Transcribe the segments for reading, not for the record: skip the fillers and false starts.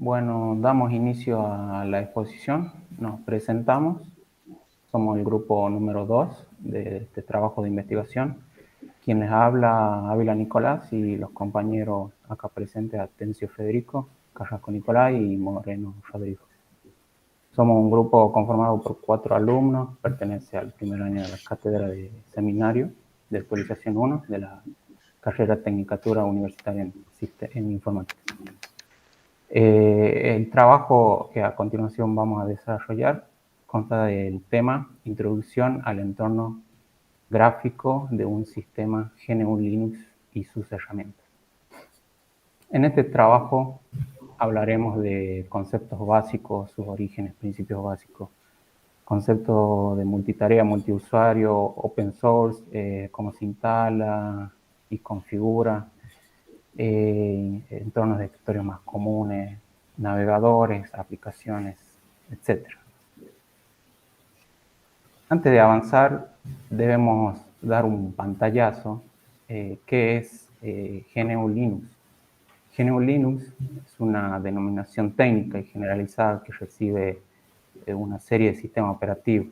Bueno, damos inicio a la exposición, nos presentamos, somos el grupo número 2 de este trabajo de investigación. Quien les habla, Ávila Nicolás, y los compañeros acá presentes, Atencio Federico, Carrasco Nicolás y Moreno Rodrigo. Somos un grupo conformado por 4 alumnos, pertenece al primer año de la cátedra de seminario de actualización 1 de la carrera Tecnicatura Universitaria en Informática. El trabajo que a continuación vamos a desarrollar consta del tema Introducción al entorno gráfico de un sistema GNU Linux y sus herramientas. En este trabajo hablaremos de conceptos básicos, sus orígenes, principios básicos, conceptos de multitarea, multiusuario, open source, cómo se instala y configura, entornos de escritorio más comunes, navegadores, aplicaciones, etc. Antes de avanzar, debemos dar un pantallazo, que es GNU Linux. GNU Linux es una denominación técnica y generalizada que recibe una serie de sistemas operativos.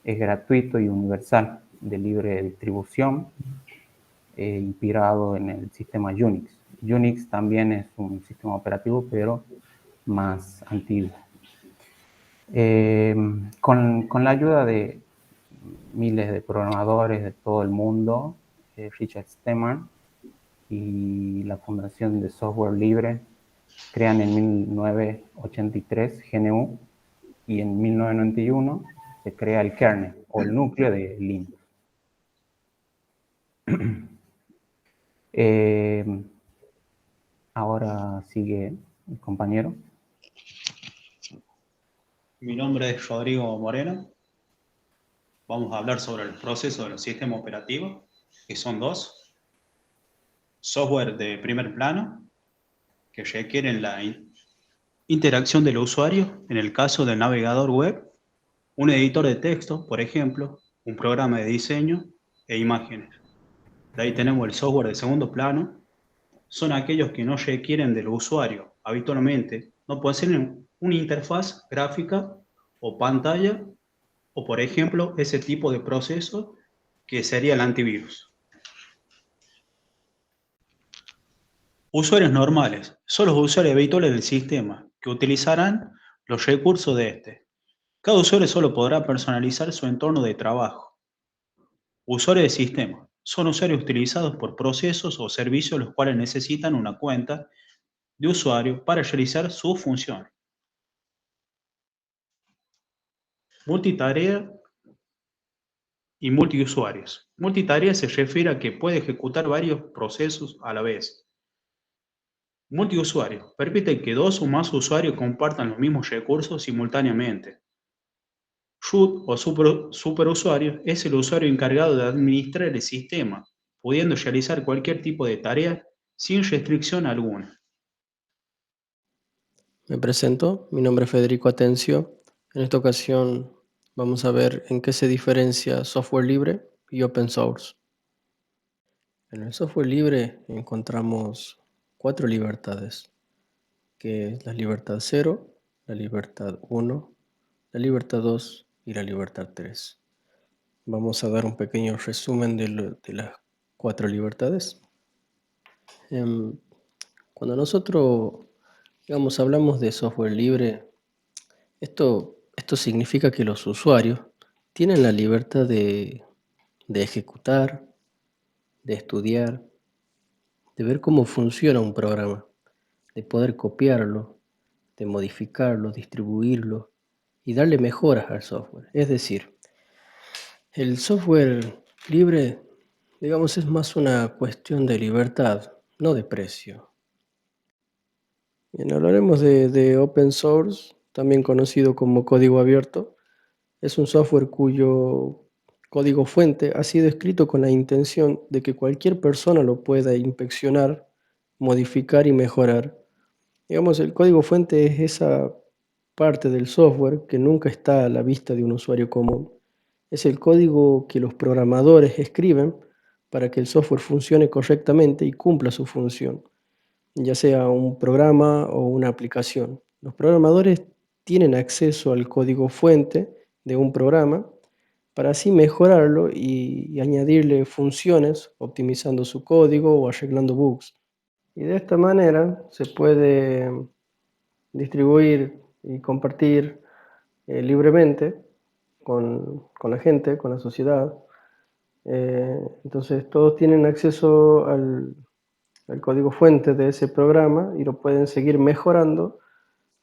Es gratuito y universal, de libre distribución, inspirado en el sistema Unix. Unix también es un sistema operativo, pero más antiguo. Con la ayuda de miles de programadores de todo el mundo, Richard Stallman y la Fundación de Software Libre crean en 1983 GNU, y en 1991 se crea el kernel o el núcleo de Linux. Ahora sigue el compañero. Mi nombre es Rodrigo Moreno. Vamos a hablar sobre el proceso de los sistemas operativos, que son dos. Software de primer plano, que requieren la interacción del usuario, en el caso del navegador web, un editor de texto, por ejemplo, un programa de diseño e imágenes. De ahí tenemos el software de segundo plano, son aquellos que no requieren del usuario. Habitualmente no pueden ser una interfaz gráfica o pantalla, o por ejemplo, ese tipo de proceso que sería el antivirus. Usuarios normales son los usuarios habituales del sistema que utilizarán los recursos de este. Cada usuario solo podrá personalizar su entorno de trabajo. Usuarios de sistema son usuarios utilizados por procesos o servicios los cuales necesitan una cuenta de usuario para realizar sus funciones. Multitarea y multiusuarios. Multitarea se refiere a que puede ejecutar varios procesos a la vez. Multiusuario permite que dos o más usuarios compartan los mismos recursos simultáneamente. Root o superusuario es el usuario encargado de administrar el sistema, pudiendo realizar cualquier tipo de tarea sin restricción alguna. Me presento, mi nombre es Federico Atencio. En esta ocasión vamos a ver en qué se diferencia software libre y open source. En el software libre encontramos 4 libertades, que es la libertad 0, la libertad 1, la libertad 2 y la libertad 3. Vamos a dar un pequeño resumen de las 4 libertades. Cuando nosotros, hablamos de software libre, esto significa que los usuarios tienen la libertad de ejecutar, de estudiar, de ver cómo funciona un programa, de poder copiarlo, de modificarlo, distribuirlo y darle mejoras al software. Es decir, el software libre, es más una cuestión de libertad, no de precio. Bien, hablaremos de open source, también conocido como código abierto. Es un software cuyo código fuente ha sido escrito con la intención de que cualquier persona lo pueda inspeccionar, modificar y mejorar. El código fuente es esa parte del software que nunca está a la vista de un usuario común. Es el código que los programadores escriben para que el software funcione correctamente y cumpla su función. ya sea un programa o una aplicación. Los programadores tienen acceso al código fuente de un programa para así mejorarlo y añadirle funciones, optimizando su código o arreglando bugs. Y de esta manera se puede distribuir y compartir libremente con la gente, con la sociedad. Entonces todos tienen acceso al código fuente de ese programa y lo pueden seguir mejorando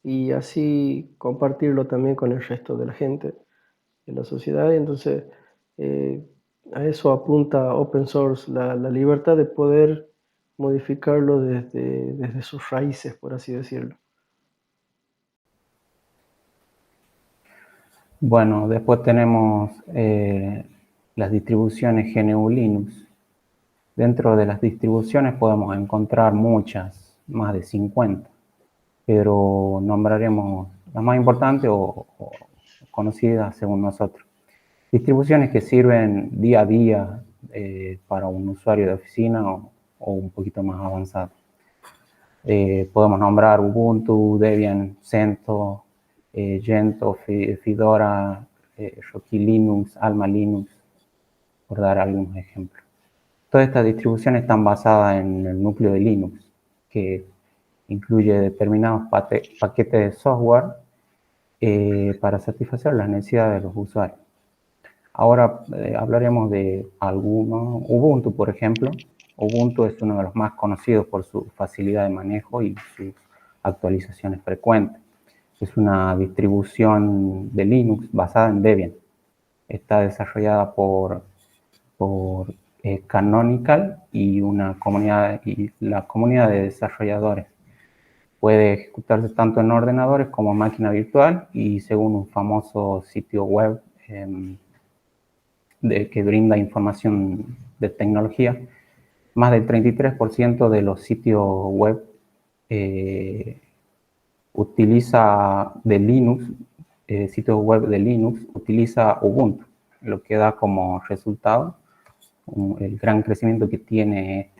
y así compartirlo también con el resto de la gente de la sociedad. Y entonces eh, a eso apunta open source, la libertad de poder modificarlo desde sus raíces, por así decirlo. Bueno, después tenemos las distribuciones GNU Linux. Dentro de las distribuciones podemos encontrar muchas, más de 50, pero nombraremos las más importantes o conocidas según nosotros. Distribuciones que sirven día a día para un usuario de oficina o un poquito más avanzado. Podemos nombrar Ubuntu, Debian, CentOS, Gentoo, Fedora, Rocky Linux, Alma Linux, por dar algunos ejemplos. Todas estas distribuciones están basadas en el núcleo de Linux, que incluye determinados paquetes de software para satisfacer las necesidades de los usuarios. Ahora hablaremos de algunos. Ubuntu, por ejemplo. Ubuntu es uno de los más conocidos por su facilidad de manejo y sus actualizaciones frecuentes. Es una distribución de Linux basada en Debian. Está desarrollada por Canonical y la comunidad de desarrolladores. Puede ejecutarse tanto en ordenadores como en máquina virtual y según un famoso sitio web que brinda información de tecnología, más del 33% de los sitios web sitios web de Linux utiliza Ubuntu, lo que da como resultado el gran crecimiento que tiene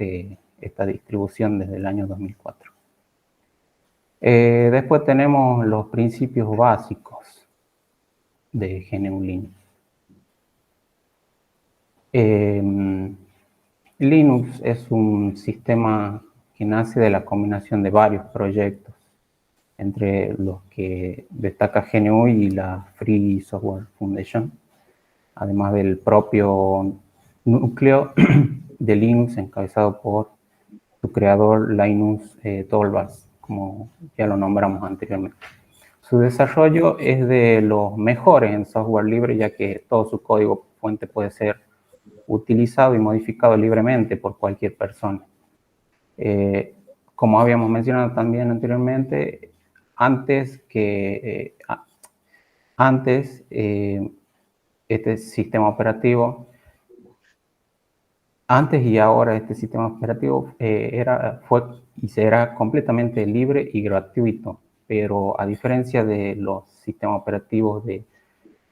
esta distribución desde el año 2004. Después tenemos los principios básicos de GNU Linux. Linux es un sistema que nace de la combinación de varios proyectos, entre los que destaca GNU y la Free Software Foundation, además del propio núcleo de Linux encabezado por su creador Linus Torvalds, como ya lo nombramos anteriormente. Su desarrollo es de los mejores en software libre, ya que todo su código fuente puede ser utilizado y modificado libremente por cualquier persona. Como habíamos mencionado también anteriormente, este sistema operativo, antes y ahora este sistema operativo fue y será completamente libre y gratuito, pero a diferencia de los sistemas operativos de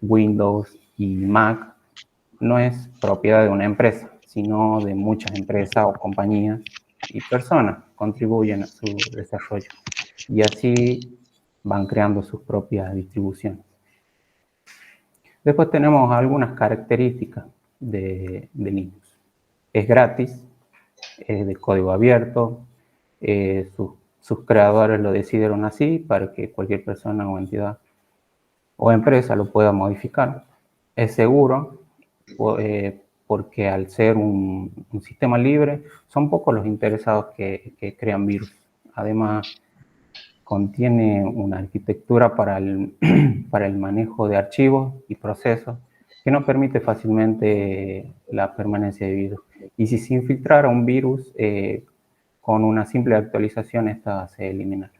Windows y Mac, no es propiedad de una empresa, sino de muchas empresas o compañías y personas contribuyen a su desarrollo y así van creando sus propias distribuciones. Después tenemos algunas características de Linux. Es gratis, es de código abierto, sus creadores lo decidieron así para que cualquier persona o entidad o empresa lo pueda modificar. Es seguro, porque al ser un sistema libre, son pocos los interesados que crean virus. Además, contiene una arquitectura para el manejo de archivos y procesos que no permite fácilmente la permanencia de virus. Y si se infiltrara un virus, con una simple actualización, esta se eliminará.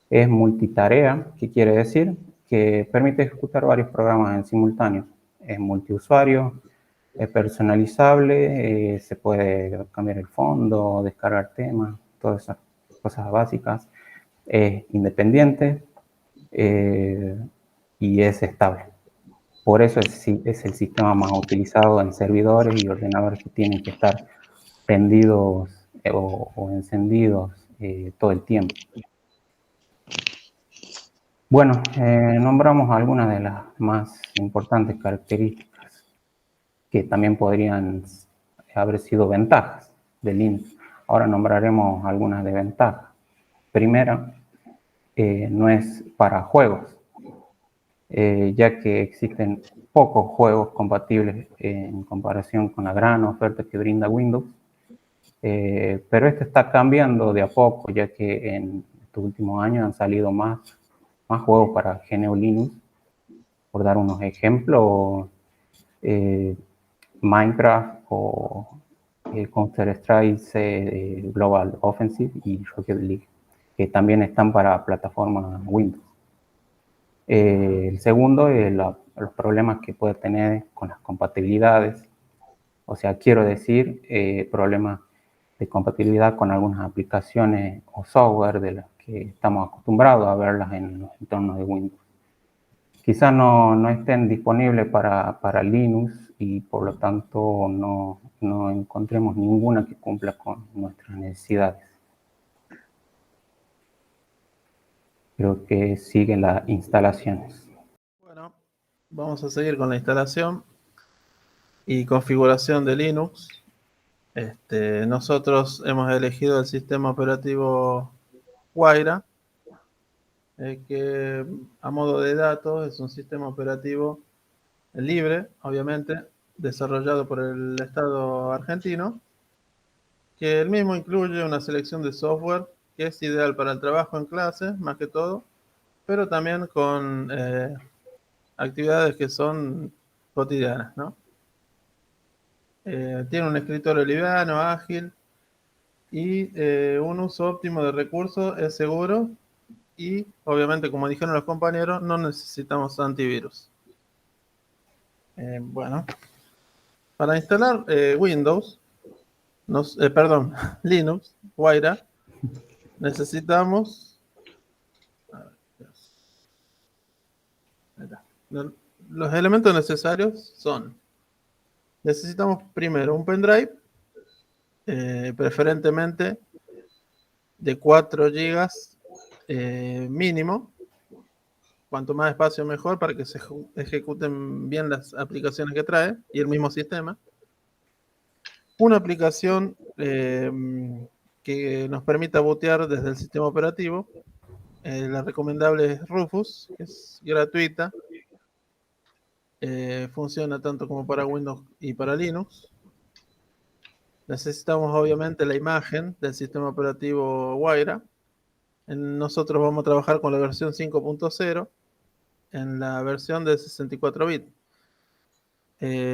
Es multitarea, ¿qué quiere decir? Que permite ejecutar varios programas en simultáneo. Es multiusuario, es personalizable, se puede cambiar el fondo, descargar temas, todas esas cosas básicas. Es independiente y es estable. Por eso es el sistema más utilizado en servidores y ordenadores que tienen que estar prendidos o encendidos todo el tiempo. Bueno, nombramos algunas de las más importantes características que también podrían haber sido ventajas de Linux. Ahora nombraremos algunas de ventajas. Primera, no es para juegos, ya que existen pocos juegos compatibles en comparación con la gran oferta que brinda Windows. Pero esto está cambiando de a poco, ya que en estos últimos años han salido más juegos para GNU Linux. Por dar unos ejemplos, Minecraft o Counter-Strike Global Offensive y Rocket League, que también están para plataforma Windows. El segundo es los problemas que puede tener con las compatibilidades. O sea, quiero decir, problemas de compatibilidad con algunas aplicaciones o software de las que estamos acostumbrados a verlas en los entornos de Windows. Quizás no estén disponibles para Linux y por lo tanto no encontremos ninguna que cumpla con nuestras necesidades. Creo que siguen las instalaciones. Bueno, vamos a seguir con la instalación y configuración de Linux. Nosotros hemos elegido el sistema operativo Wayra, que a modo de datos es un sistema operativo libre, obviamente, desarrollado por el Estado argentino, que el mismo incluye una selección de software que es ideal para el trabajo en clase, más que todo, pero también con actividades que son cotidianas, ¿no? Tiene un escritorio liviano, ágil y un uso óptimo de recursos, es seguro y obviamente, como dijeron los compañeros, no necesitamos antivirus. Bueno, para instalar Windows, Linux, Wayra, necesitamos los elementos necesarios son: necesitamos primero un pendrive, preferentemente de 4 GB mínimo. Cuanto más espacio mejor para que se ejecuten bien las aplicaciones que trae y el mismo sistema. Una aplicación que nos permita bootear desde el sistema operativo. La recomendable es Rufus, que es gratuita. Funciona tanto como para Windows y para Linux. Necesitamos obviamente la imagen del sistema operativo Wayra. Nosotros vamos a trabajar con la versión 5.0 en la versión de 64 bits.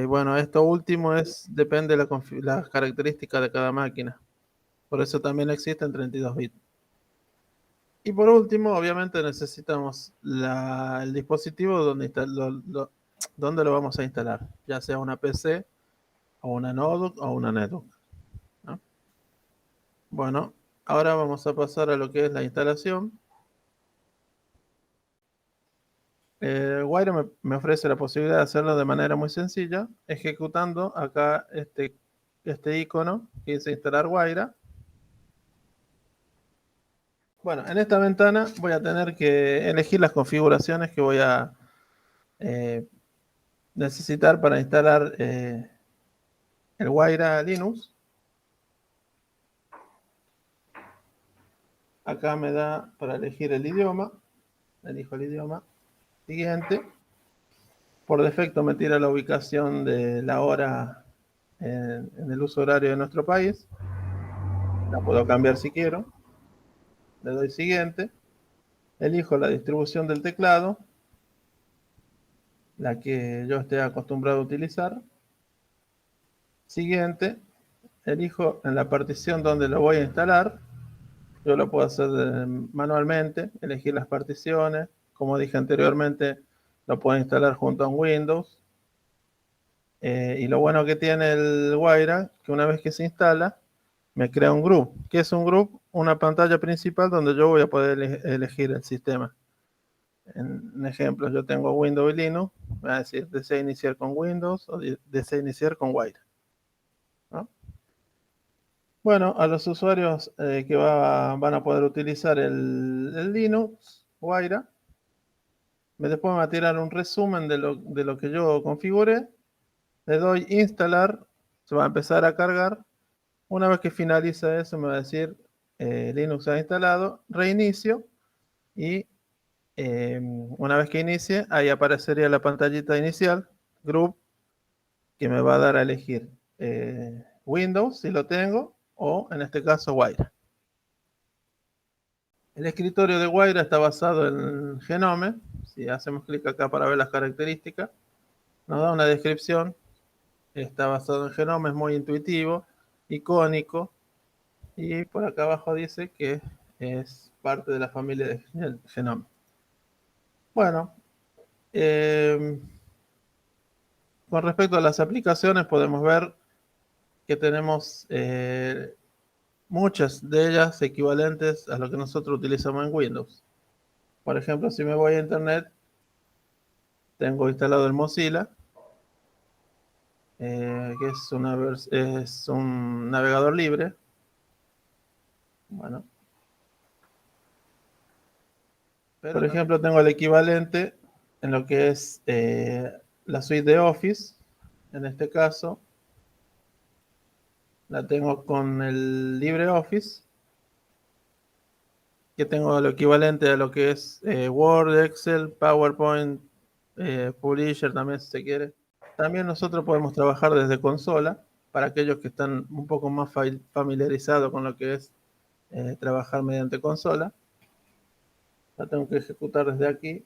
Bueno, esto último depende de las características de cada máquina. Por eso también existe en 32 bits. Y por último, obviamente necesitamos el dispositivo donde lo vamos a instalar, ya sea una PC o una notebook o una netbook, ¿no? Bueno, ahora vamos a pasar a lo que es la instalación. Wayra me ofrece la posibilidad de hacerlo de manera muy sencilla, ejecutando acá este icono que dice instalar Wayra. Bueno, en esta ventana voy a tener que elegir las configuraciones que voy a necesitar para instalar el Wayra Linux. Acá me da para elegir el idioma. Elijo el idioma. Siguiente. Por defecto me tira la ubicación de la hora en el uso horario de nuestro país. La puedo cambiar si quiero. Le doy siguiente. Elijo la distribución del teclado, la que yo esté acostumbrado a utilizar. Siguiente. Elijo en la partición donde lo voy a instalar. Yo lo puedo hacer manualmente, elegir las particiones. Como dije anteriormente, lo puedo instalar junto a un Windows. Y lo bueno que tiene el Wayra, que una vez que se instala, me crea un group. ¿Qué es un group? Una pantalla principal donde yo voy a poder elegir el sistema. En ejemplo, yo tengo Windows y Linux. Me va a decir, desea iniciar con Windows o desea iniciar con Wayra, ¿no? Bueno, a los usuarios que van a poder utilizar el Linux Guaira, después me va a tirar un resumen de lo que yo configuré. Le doy instalar, se va a empezar a cargar. Una vez que finaliza eso, me va a decir Linux ha instalado, reinicio y una vez que inicie, ahí aparecería la pantallita inicial, Group, que me va a dar a elegir Windows, si lo tengo, o en este caso Guaira. El escritorio de Guaira está basado en Genome. Si hacemos clic acá para ver las características, nos da una descripción. Está basado en Genome, es muy intuitivo, icónico. Y por acá abajo dice que es parte de la familia de Genome. Bueno, con respecto a las aplicaciones, podemos ver que tenemos muchas de ellas equivalentes a lo que nosotros utilizamos en Windows. Por ejemplo, si me voy a Internet, tengo instalado el Mozilla, que es un navegador libre. Bueno. Por ejemplo, tengo el equivalente en lo que es la suite de Office. En este caso, la tengo con el LibreOffice, que tengo lo equivalente a lo que es Word, Excel, PowerPoint, Publisher también si se quiere. También nosotros podemos trabajar desde consola, para aquellos que están un poco más familiarizados con lo que es trabajar mediante consola. La tengo que ejecutar desde aquí.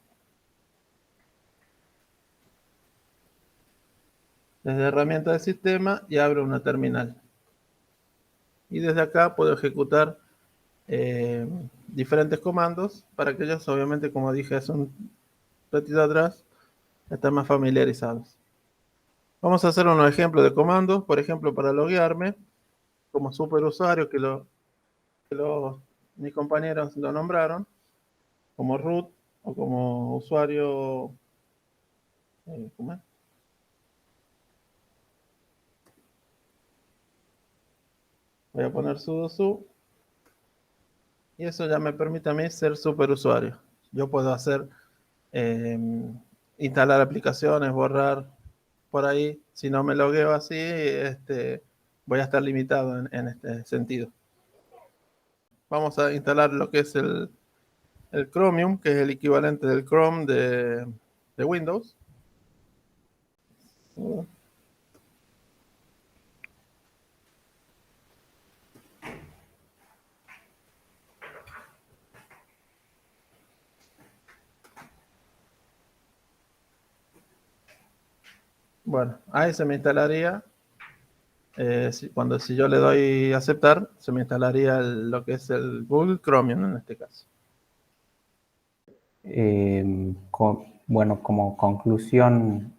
Desde herramienta de sistema y abro una terminal. Y desde acá puedo ejecutar diferentes comandos para que ellos, obviamente, como dije hace un ratito atrás, estén más familiarizados. Vamos a hacer unos ejemplos de comandos, por ejemplo, para loguearme como superusuario, mis compañeros lo nombraron, como root o como usuario, ¿cómo es? Voy a poner sudo su, y eso ya me permite a mí ser superusuario. Yo puedo hacer, instalar aplicaciones, borrar por ahí. Si no me logueo así, voy a estar limitado en este sentido. Vamos a instalar lo que es el Chromium, que es el equivalente del Chrome de Windows. Bueno, ahí se me instalaría, si yo le doy aceptar, se me instalaría lo que es el Google Chromium en este caso. Bueno, como conclusión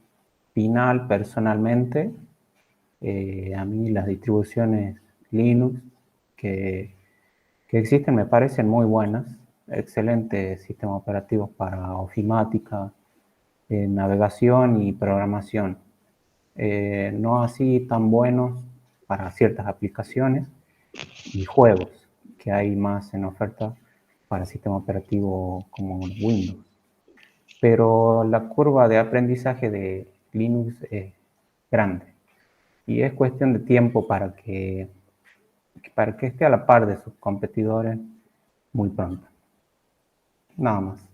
final, personalmente, a mí las distribuciones Linux que existen me parecen muy buenas, excelentes sistemas operativos para ofimática, navegación y programación. No así tan buenos para ciertas aplicaciones y juegos, que hay más en oferta para sistema operativo como Windows. Pero la curva de aprendizaje de Linux es grande y es cuestión de tiempo para que esté a la par de sus competidores muy pronto. Nada más.